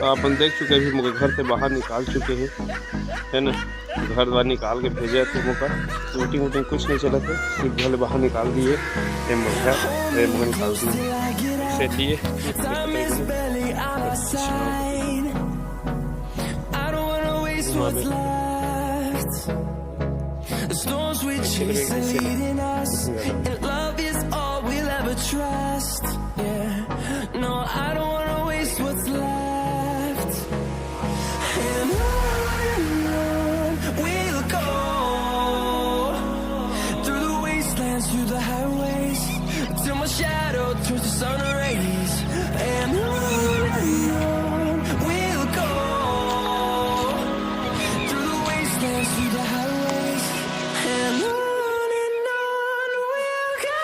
अपन देख चुके भी मुझे घर से बाहर निकाल चुके हैं, है ना। घर बाहर निकाल के भेजे थे मुझे, मीटिंग वूटिंग कुछ नहीं चला था, सिर्फ घर बाहर निकाल दिए, मुझे निकाल दिए। इसलिए The storms we chase are leading us, and love is all we'll ever trust. Yeah, no, I don't wanna waste what's left. And on we'll go, through the wastelands, through the highways, till my shadow turns to sun rays. And on we'll go, through the wastelands, through the highways. And on we'll go.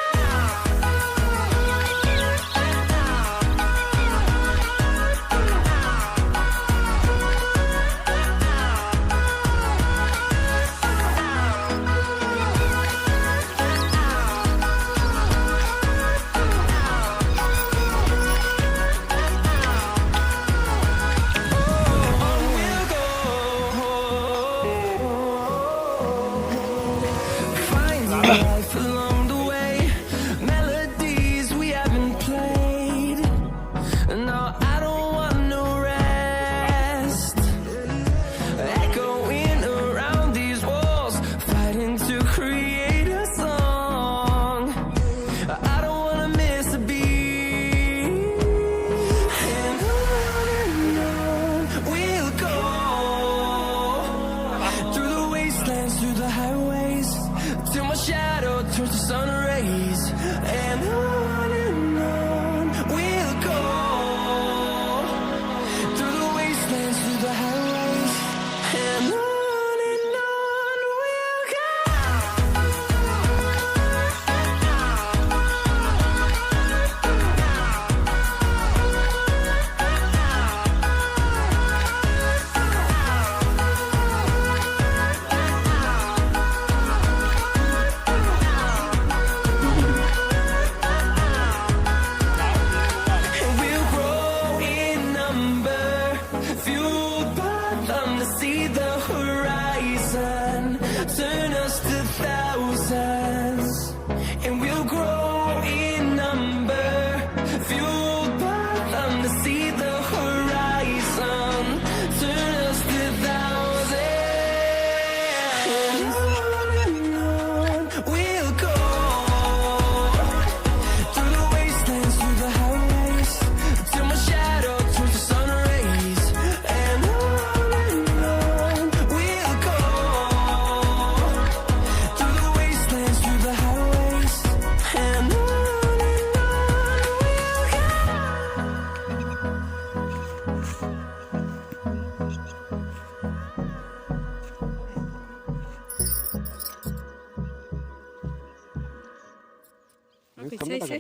Finding life along the way, melodies we haven't played. No, I don't want no rest. Echoing around these walls, fighting to create a song. I don't wanna miss a beat. And on we'll go, through the wastelands, through the highways, till my shadow turns to sun rays. And on we'll go, through the wastelands, through the highways. And on we'll go. And we'll grow in number, fueled by them to see the horizon, turn us to thousands. And we'll grow in number, fueled by them to see the horizon, turn us to thousands. And on we'll go, through the wastelands, through the highways, till my shadow turns to sun rays. And on we'll go, through the wastelands, through the highways. And on कैसे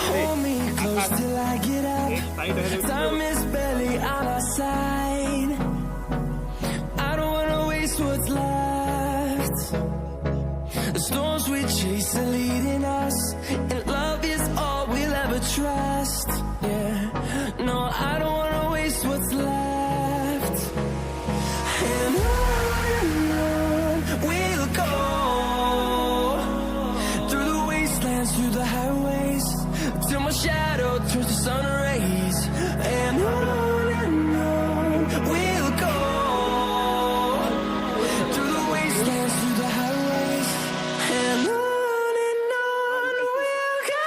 hold me close till I get up. Time is barely on our side. I don't wanna waste what's left. The storms we chase are leading us, and love is all we'll ever trust. Yeah, no, I don't wanna waste what's left. And on we'll go, through the wastelands, through the highways, till my shadow turns to sun rays. And on we'll go, through the wastelands, through the highways. And on we'll go.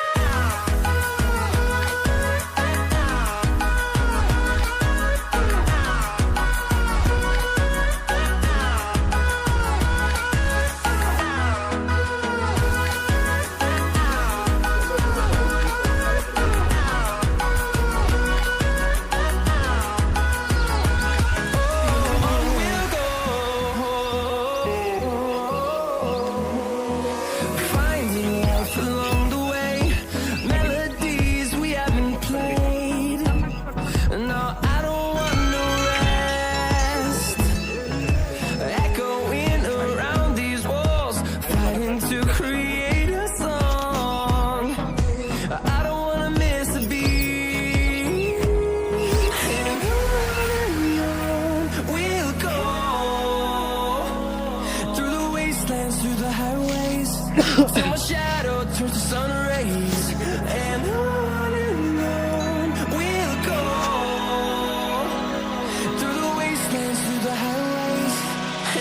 till my shadow turns to sun rays, and on we'll go through the wastelands, through the highways,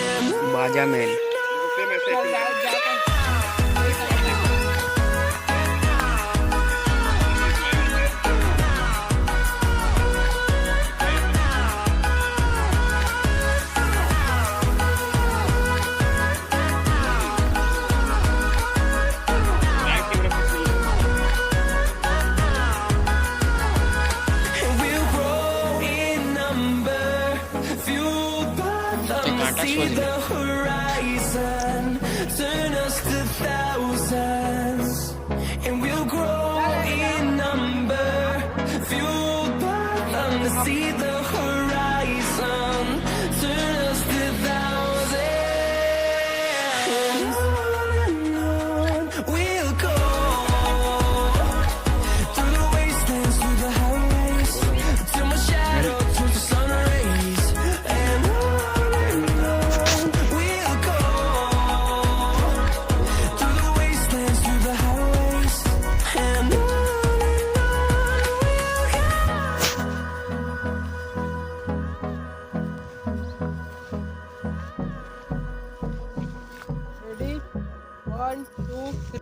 and on. बाजा महल We'll grow in number, fueled by them to see the horizon, turn us to thousands. And we'll grow in number, fueled by them to see the